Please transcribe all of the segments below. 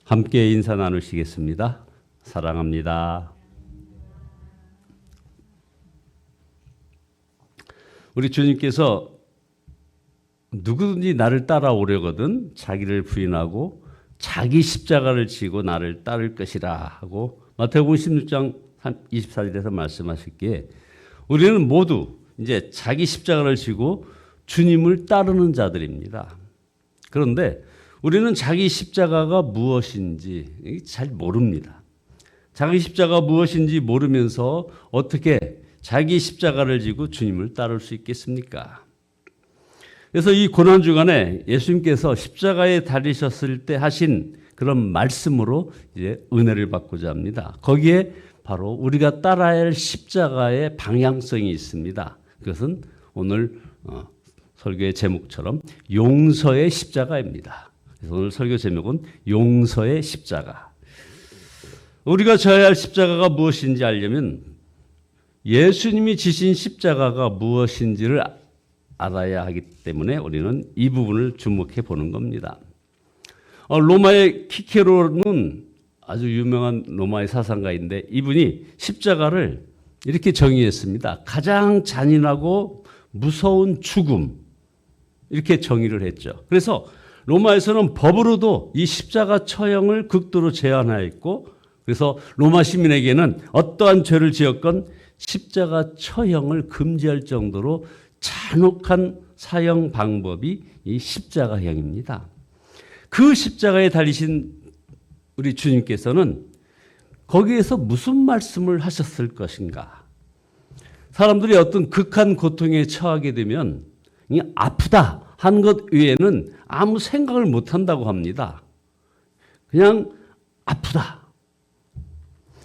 함께 인사 나누시겠습니다. 사랑합니다. 우리 주님께서 누구든지 나를 따라오려거든 자기를 부인하고 자기 십자가를 지고 나를 따를 것이라 하고 마태복음 16장 24절에서 말씀하셨기에 우리는 모두 이제 자기 십자가를 지고 주님을 따르는 자들입니다. 그런데 우리는 자기 십자가가 무엇인지 잘 모릅니다. 자기 십자가가 무엇인지 모르면서 어떻게 자기 십자가를 지고 주님을 따를 수 있겠습니까? 그래서 이 고난주간에 예수님께서 십자가에 달리셨을 때 하신 그런 말씀으로 이제 은혜를 받고자 합니다. 거기에 바로 우리가 따라야 할 십자가의 방향성이 있습니다. 그것은 오늘 설교의 제목처럼 용서의 십자가입니다. 그래서 오늘 설교 제목은 용서의 십자가. 우리가 져야 할 십자가가 무엇인지 알려면 예수님이 지신 십자가가 무엇인지를 알아야 하기 때문에 우리는 이 부분을 주목해 보는 겁니다. 로마의 키케로는 아주 유명한 로마의 사상가인데 이분이 십자가를 이렇게 정의했습니다. 가장 잔인하고 무서운 죽음 이렇게 정의를 했죠. 그래서 로마에서는 법으로도 이 십자가 처형을 극도로 제한하였고 그래서 로마 시민에게는 어떠한 죄를 지었건 십자가 처형을 금지할 정도로 잔혹한 사형 방법이 이 십자가형입니다. 그 십자가에 달리신 우리 주님께서는 거기에서 무슨 말씀을 하셨을 것인가? 사람들이 어떤 극한 고통에 처하게 되면 아프다 한 것 외에는 아무 생각을 못 한다고 합니다. 그냥 아프다.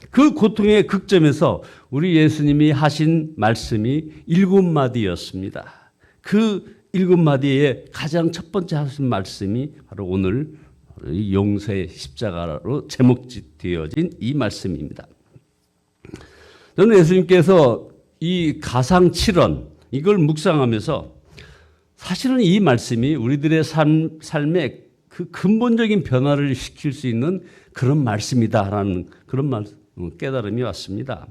그 고통의 극점에서 우리 예수님이 하신 말씀이 7마디였습니다. 그 7마디의 가장 첫 번째 하신 말씀이 바로 오늘 용서의 십자가로 제목되어진 이 말씀입니다. 저는 예수님께서 이 가상 7원 이걸 묵상하면서 사실은 이 말씀이 우리들의 삶에 그 근본적인 변화를 시킬 수 있는 그런 말씀이다라는 그런 깨달음이 왔습니다.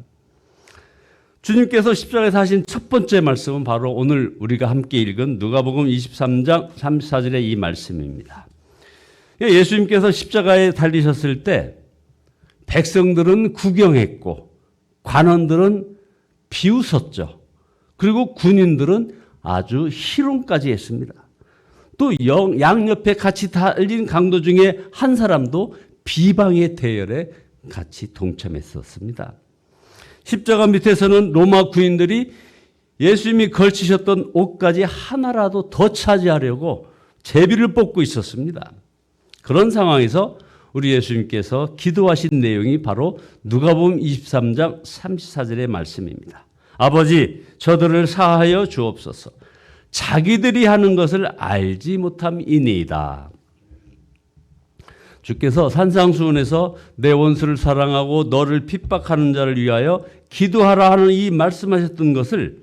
주님께서 십자가에서 하신 첫 번째 말씀은 바로 오늘 우리가 함께 읽은 누가복음 23장 34절의 이 말씀입니다. 예수님께서 십자가에 달리셨을 때 백성들은 구경했고 관원들은 비웃었죠. 그리고 군인들은 아주 희롱까지 했습니다. 또 양옆에 같이 달린 강도 중에 한 사람도 비방의 대열에 같이 동참했었습니다. 십자가 밑에서는 로마 군인들이 예수님이 걸치셨던 옷까지 하나라도 더 차지하려고 제비를 뽑고 있었습니다. 그런 상황에서 우리 예수님께서 기도하신 내용이 바로 누가복음 23장 34절의 말씀입니다. 아버지, 저들을 사하여 주옵소서. 자기들이 하는 것을 알지 못함이니이다. 주께서 산상수훈에서 내 원수를 사랑하고 너를 핍박하는 자를 위하여 기도하라 하는 이 말씀하셨던 것을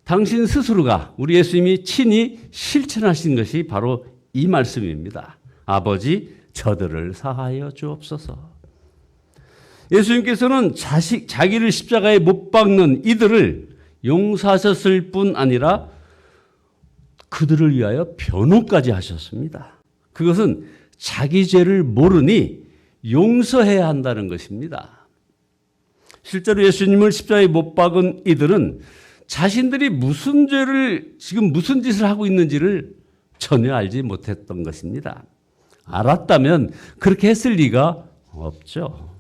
당신 스스로가 우리 예수님이 친히 실천하신 것이 바로 이 말씀입니다. 아버지, 저들을 사하여 주옵소서. 예수님께서는 자기를 십자가에 못 박는 이들을 용서하셨을 뿐 아니라 그들을 위하여 변호까지 하셨습니다. 그것은 자기 죄를 모르니 용서해야 한다는 것입니다. 실제로 예수님을 십자가에 못 박은 이들은 자신들이 무슨 죄를 지금 무슨 짓을 하고 있는지를 전혀 알지 못했던 것입니다. 알았다면 그렇게 했을 리가 없죠.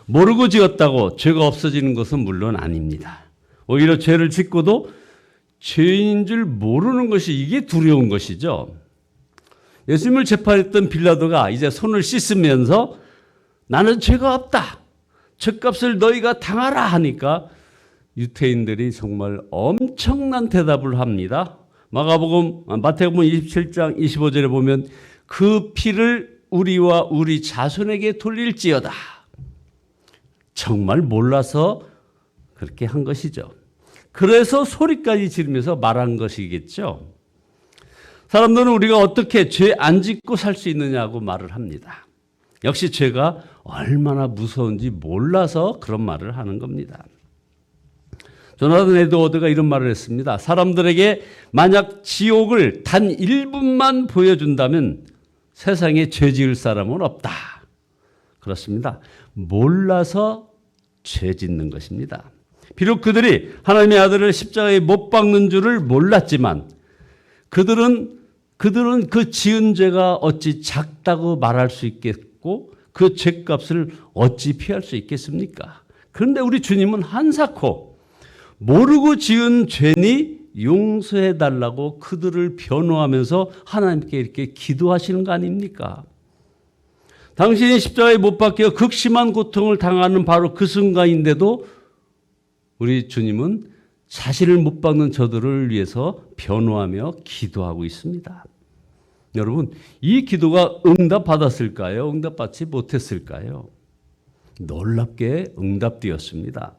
모르고 지었다고 죄가 없어지는 것은 물론 아닙니다. 오히려 죄를 짓고도 죄인인 줄 모르는 것이 이게 두려운 것이죠. 예수님을 재판했던 빌라도가 이제 손을 씻으면서 나는 죄가 없다. 죄값을 너희가 당하라 하니까 유태인들이 정말 엄청난 대답을 합니다. 마태복음 27장 25절에 보면 그 피를 우리와 우리 자손에게 돌릴지어다. 정말 몰라서 그렇게 한 것이죠. 그래서 소리까지 지르면서 말한 것이겠죠. 사람들은 우리가 어떻게 죄 안 짓고 살 수 있느냐고 말을 합니다. 역시 죄가 얼마나 무서운지 몰라서 그런 말을 하는 겁니다. 조나단 에드워드가 이런 말을 했습니다. 사람들에게 만약 지옥을 단 1분만 보여준다면 세상에 죄 지을 사람은 없다. 그렇습니다. 몰라서 죄 짓는 것입니다. 비록 그들이 하나님의 아들을 십자가에 못 박는 줄을 몰랐지만 그들은 그 지은 죄가 어찌 작다고 말할 수 있겠고 그 죄값을 어찌 피할 수 있겠습니까? 그런데 우리 주님은 한사코 모르고 지은 죄니 용서해 달라고 그들을 변호하면서 하나님께 이렇게 기도하시는 거 아닙니까? 당신이 십자가에 못 박혀 극심한 고통을 당하는 바로 그 순간인데도 우리 주님은 자신을 못 박는 저들을 위해서 변호하며 기도하고 있습니다. 여러분, 이 기도가 응답받았을까요? 응답받지 못했을까요? 놀랍게 응답되었습니다.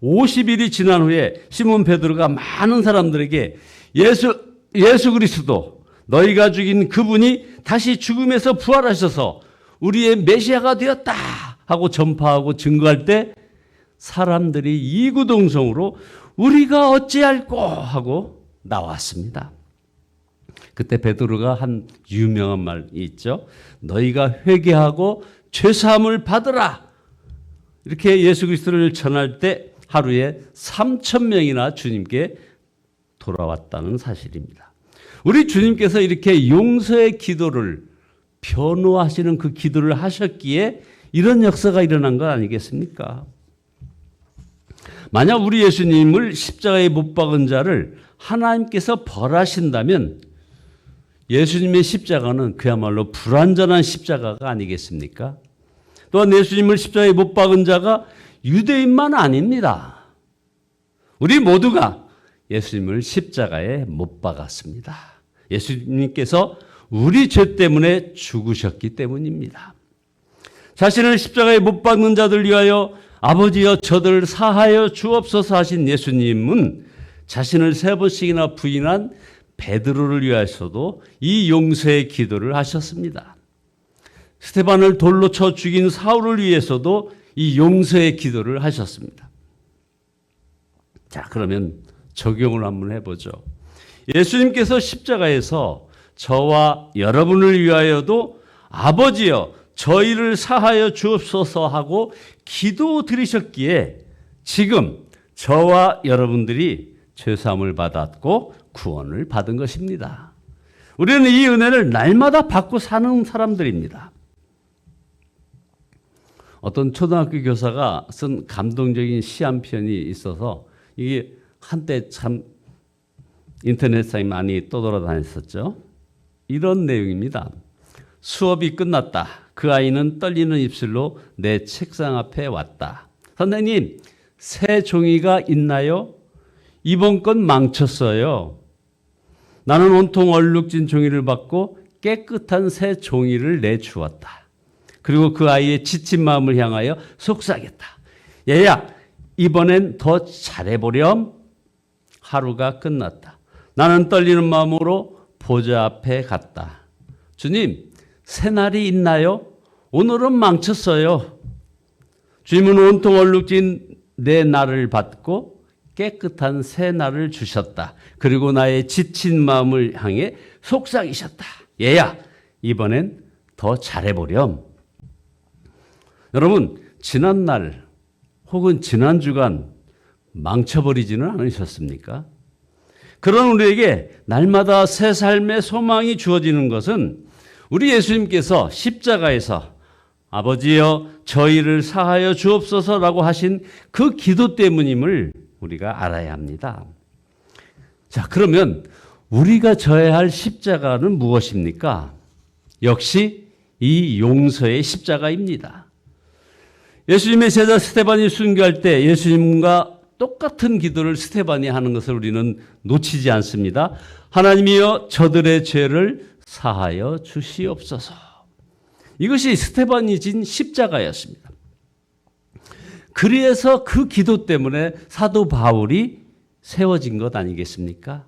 50일이 지난 후에 시몬 베드로가 많은 사람들에게 예수 그리스도 너희가 죽인 그분이 다시 죽음에서 부활하셔서 우리의 메시아가 되었다 하고 전파하고 증거할 때 사람들이 이구동성으로 우리가 어찌할꼬 하고 나왔습니다. 그때 베드로가 한 유명한 말이 있죠. 너희가 회개하고 죄사함을 받으라. 이렇게 예수 그리스도를 전할 때 하루에 3,000명이나 주님께 돌아왔다는 사실입니다. 우리 주님께서 이렇게 용서의 기도를 변호하시는 그 기도를 하셨기에 이런 역사가 일어난 것 아니겠습니까? 만약 우리 예수님을 십자가에 못 박은 자를 하나님께서 벌하신다면 예수님의 십자가는 그야말로 불완전한 십자가가 아니겠습니까? 또한 예수님을 십자가에 못 박은 자가 유대인만 아닙니다. 우리 모두가 예수님을 십자가에 못 박았습니다. 예수님께서 우리 죄 때문에 죽으셨기 때문입니다. 자신을 십자가에 못 박는 자들 위하여 아버지여 저들을 사하여 주옵소서 하신 예수님은 자신을 3번씩이나 부인한 베드로를 위하여서도 이 용서의 기도를 하셨습니다. 스데반을 돌로 쳐 죽인 사울을 위해서도 이 용서의 기도를 하셨습니다. 자, 그러면 적용을 한번 해보죠. 예수님께서 십자가에서 저와 여러분을 위하여도 아버지여 저희를 사하여 주옵소서 하고 기도 드리셨기에 지금 저와 여러분들이 죄사함을 받았고 구원을 받은 것입니다. 우리는 이 은혜를 날마다 받고 사는 사람들입니다. 어떤 초등학교 교사가 쓴 감동적인 시 한 편이 있어서 이게 한때 참 인터넷상에 많이 떠돌아다녔었죠. 이런 내용입니다. 수업이 끝났다. 그 아이는 떨리는 입술로 내 책상 앞에 왔다. 선생님, 새 종이가 있나요? 이번 건 망쳤어요. 나는 온통 얼룩진 종이를 받고 깨끗한 새 종이를 내주었다. 그리고 그 아이의 지친 마음을 향하여 속삭였다. 얘야, 이번엔 더 잘해보렴. 하루가 끝났다. 나는 떨리는 마음으로 보좌 앞에 갔다. 주님, 새 날이 있나요? 오늘은 망쳤어요. 주님은 온통 얼룩진 내 날을 받고 깨끗한 새 날을 주셨다. 그리고 나의 지친 마음을 향해 속삭이셨다. 얘야, 이번엔 더 잘해보렴. 여러분, 지난 날 혹은 지난 주간 망쳐버리지는 않으셨습니까? 그런 우리에게 날마다 새 삶의 소망이 주어지는 것은 우리 예수님께서 십자가에서 아버지여 저희를 사하여 주옵소서라고 하신 그 기도 때문임을 우리가 알아야 합니다. 자, 그러면 우리가 져야 할 십자가는 무엇입니까? 역시 이 용서의 십자가입니다. 예수님의 제자 스데반이 순교할 때 예수님과 똑같은 기도를 스데반이 하는 것을 우리는 놓치지 않습니다. 하나님이여 저들의 죄를 사하여 주시옵소서. 이것이 스데반이 진 십자가였습니다. 그래서 그 기도 때문에 사도 바울이 세워진 것 아니겠습니까?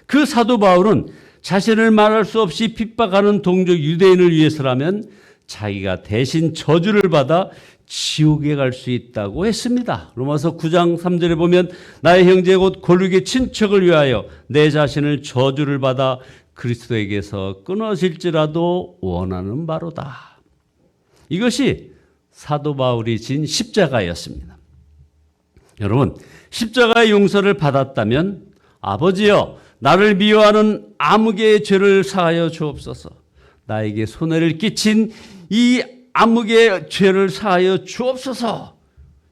그 사도 바울은 자신을 말할 수 없이 핍박하는 동족 유대인을 위해서라면 자기가 대신 저주를 받아 지옥에 갈 수 있다고 했습니다. 로마서 9장 3절에 보면 나의 형제 곧 골육의 친척을 위하여 내 자신을 저주를 받아 그리스도에게서 끊어질지라도 원하는 바로다. 이것이 사도 바울이 진 십자가였습니다. 여러분, 십자가의 용서를 받았다면 아버지여 나를 미워하는 아무개의 죄를 사하여 주옵소서. 나에게 손해를 끼친 이 아무개의 죄를 사하여 주옵소서.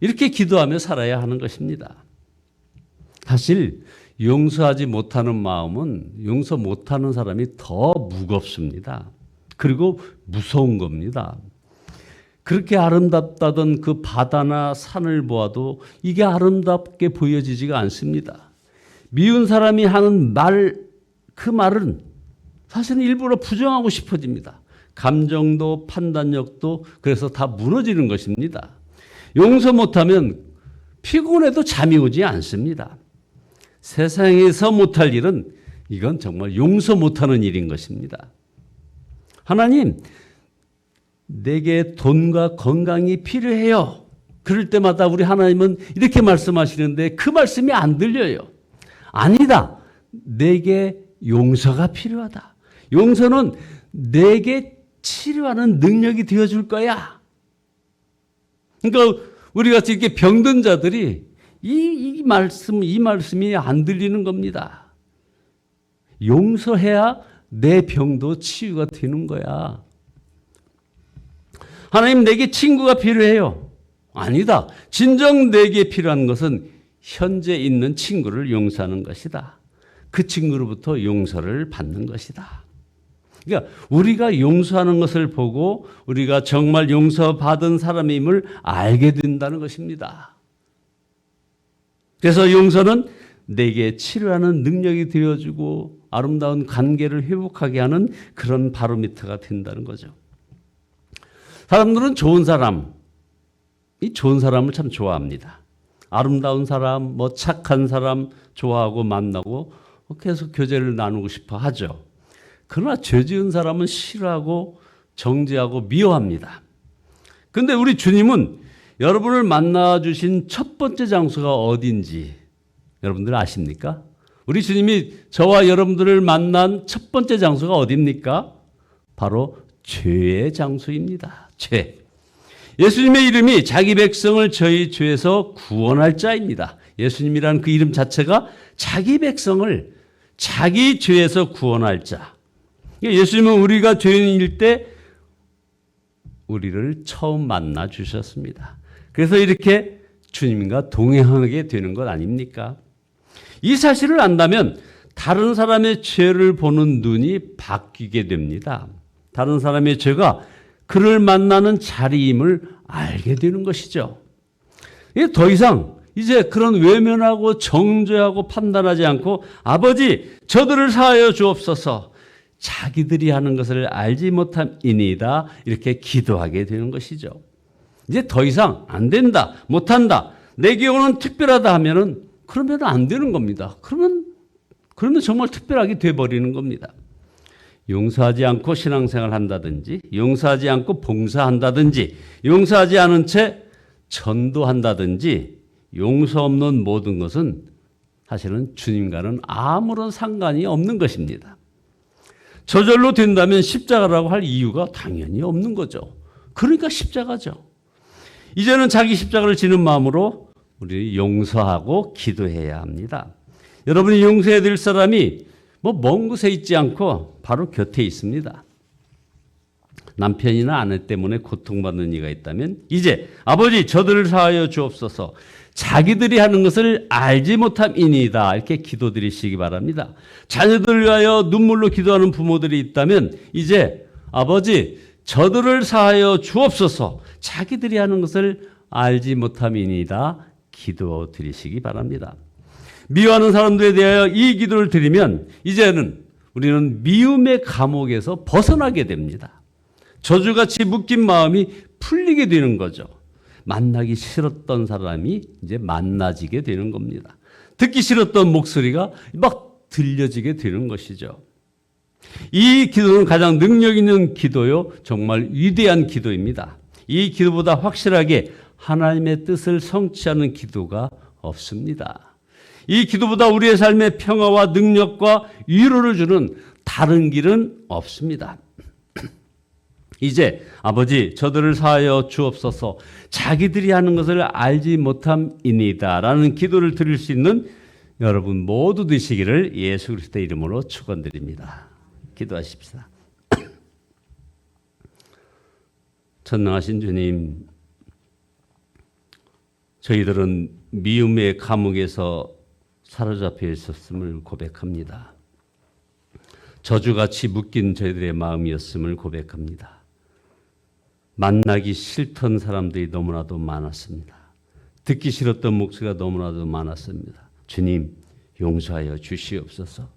이렇게 기도하며 살아야 하는 것입니다. 사실 용서하지 못하는 마음은 용서 못하는 사람이 더 무겁습니다. 그리고 무서운 겁니다. 그렇게 아름답다던 그 바다나 산을 보아도 이게 아름답게 보여지지가 않습니다. 미운 사람이 하는 말, 그 말은 사실은 일부러 부정하고 싶어집니다. 감정도 판단력도 그래서 다 무너지는 것입니다. 용서 못하면 피곤해도 잠이 오지 않습니다. 세상에서 못할 일은 이건 정말 용서 못하는 일인 것입니다. 하나님, 내게 돈과 건강이 필요해요. 그럴 때마다 우리 하나님은 이렇게 말씀하시는데 그 말씀이 안 들려요. 아니다. 내게 용서가 필요하다. 용서는 내게 치료하는 능력이 되어줄 거야. 그러니까 우리 같이 이렇게 병든 자들이 이 말씀이 안 들리는 겁니다. 용서해야 내 병도 치유가 되는 거야. 하나님, 내게 친구가 필요해요. 아니다. 진정 내게 필요한 것은 현재 있는 친구를 용서하는 것이다. 그 친구로부터 용서를 받는 것이다. 그러니까 우리가 용서하는 것을 보고 우리가 정말 용서받은 사람임을 알게 된다는 것입니다. 그래서 용서는 내게 치료하는 능력이 되어주고 아름다운 관계를 회복하게 하는 그런 바로미터가 된다는 거죠. 사람들은 좋은 사람을 참 좋아합니다. 아름다운 사람, 착한 사람 좋아하고 만나고 계속 교제를 나누고 싶어 하죠. 그러나 죄 지은 사람은 싫어하고 정죄하고 미워합니다. 그런데 우리 주님은 여러분을 만나주신 첫 번째 장소가 어딘지 여러분들 아십니까? 우리 주님이 저와 여러분들을 만난 첫 번째 장소가 어디입니까? 바로 죄의 장소입니다. 죄. 예수님의 이름이 자기 백성을 저희 죄에서 구원할 자입니다. 예수님이라는 그 이름 자체가 자기 백성을 자기 죄에서 구원할 자. 예수님은 우리가 죄인일 때 우리를 처음 만나 주셨습니다. 그래서 이렇게 주님과 동행하게 되는 것 아닙니까? 이 사실을 안다면 다른 사람의 죄를 보는 눈이 바뀌게 됩니다. 다른 사람의 죄가 그를 만나는 자리임을 알게 되는 것이죠. 더 이상 이제 그런 외면하고 정죄하고 판단하지 않고 아버지 저들을 사하여 주옵소서, 자기들이 하는 것을 알지 못함이니이다, 이렇게 기도하게 되는 것이죠. 이제 더 이상 안 된다, 못한다, 내게 오는 특별하다 하면은 그러면 안 되는 겁니다. 그러면 정말 특별하게 돼버리는 겁니다. 용서하지 않고 신앙생활 한다든지, 용서하지 않고 봉사한다든지, 용서하지 않은 채 전도한다든지, 용서 없는 모든 것은 사실은 주님과는 아무런 상관이 없는 것입니다. 저절로 된다면 십자가라고 할 이유가 당연히 없는 거죠. 그러니까 십자가죠. 이제는 자기 십자가를 지는 마음으로 우리 용서하고 기도해야 합니다. 여러분이 용서해야 될 사람이 먼 곳에 있지 않고 바로 곁에 있습니다. 남편이나 아내 때문에 고통받는 이가 있다면 이제 아버지 저들을 사하여 주옵소서, 자기들이 하는 것을 알지 못함이니이다, 이렇게 기도드리시기 바랍니다. 자녀들을 위하여 눈물로 기도하는 부모들이 있다면 이제 아버지 저들을 사하여 주옵소서, 자기들이 하는 것을 알지 못함이니이다, 기도드리시기 바랍니다. 미워하는 사람들에 대하여 이 기도를 드리면 이제는 우리는 미움의 감옥에서 벗어나게 됩니다. 저주같이 묶인 마음이 풀리게 되는 거죠. 만나기 싫었던 사람이 이제 만나지게 되는 겁니다. 듣기 싫었던 목소리가 막 들려지게 되는 것이죠. 이 기도는 가장 능력 있는 기도요. 정말 위대한 기도입니다. 이 기도보다 확실하게 하나님의 뜻을 성취하는 기도가 없습니다. 이 기도보다 우리의 삶에 평화와 능력과 위로를 주는 다른 길은 없습니다. 이제 아버지 저들을 사하여 주옵소서 자기들이 하는 것을 알지 못함이니이다 라는 기도를 드릴 수 있는 여러분 모두 되시기를 예수 그리스도의 이름으로 축원드립니다. 기도하십시다. 전능하신 주님, 저희들은 미움의 감옥에서 사로잡혀 있었음을 고백합니다. 저주같이 묶인 저희들의 마음이었음을 고백합니다. 만나기 싫던 사람들이 너무나도 많았습니다. 듣기 싫었던 목소리가 너무나도 많았습니다. 주님, 용서하여 주시옵소서.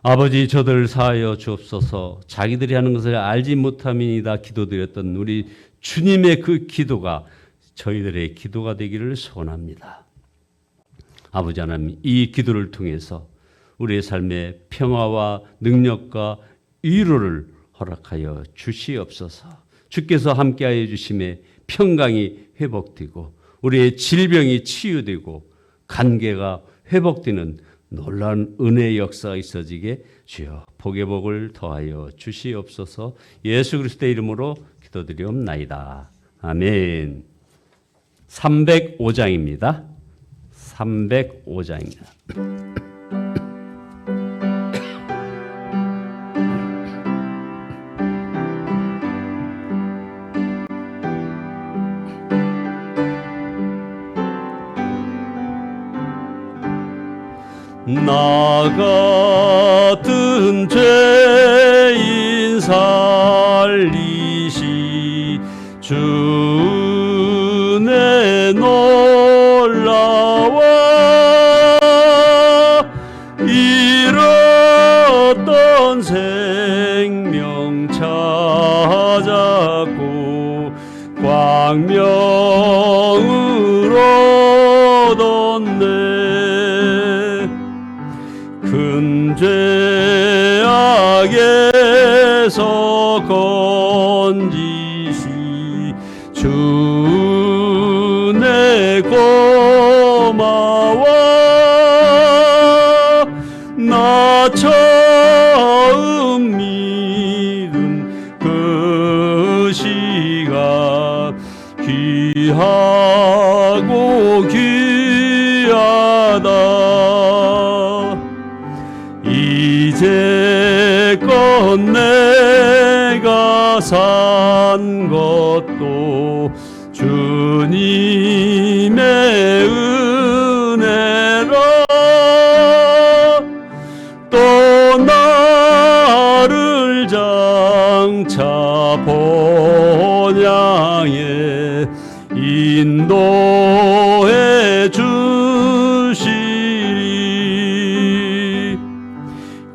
아버지 저들을 사하여 주옵소서. 자기들이 하는 것을 알지 못함이니이다 기도드렸던 우리 주님의 그 기도가 저희들의 기도가 되기를 소원합니다. 아버지 하나님, 이 기도를 통해서 우리의 삶에 평화와 능력과 위로를 허락하여 주시옵소서. 주께서 함께하여 주심에 평강이 회복되고 우리의 질병이 치유되고 관계가 회복되는 놀라운 은혜의 역사가 있어지게 주여 복의 복을 더하여 주시옵소서. 예수 그리스도의 이름으로 기도드리옵나이다. 아멘. 305장입니다. 305장입니다. 나 같은 죄인 살리시 주내 놀라와 잃었던 생명 찾았고 광명을 얻었네. 큰 죄악에서 건지시 주 내 고마워. 나 처음 믿은 그 시간 귀하고 귀하다. 이제껏 내가 산 것도 주님의 은혜라. 또 나를 장차 본향에 인도해 주시리.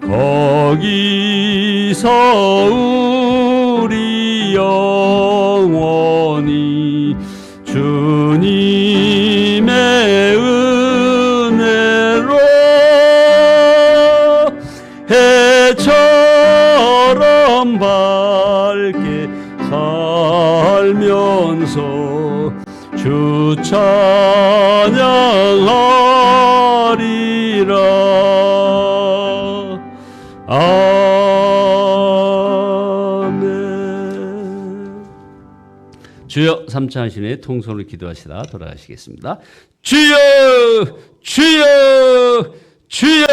거기서 우리 영원히 주님의 은혜로 해처럼 밝게 살면서 주 찬양하리라. 아멘. 주여, 삼창하시네 통성으로 기도하시다 돌아가시겠습니다. 주여 주여 주여.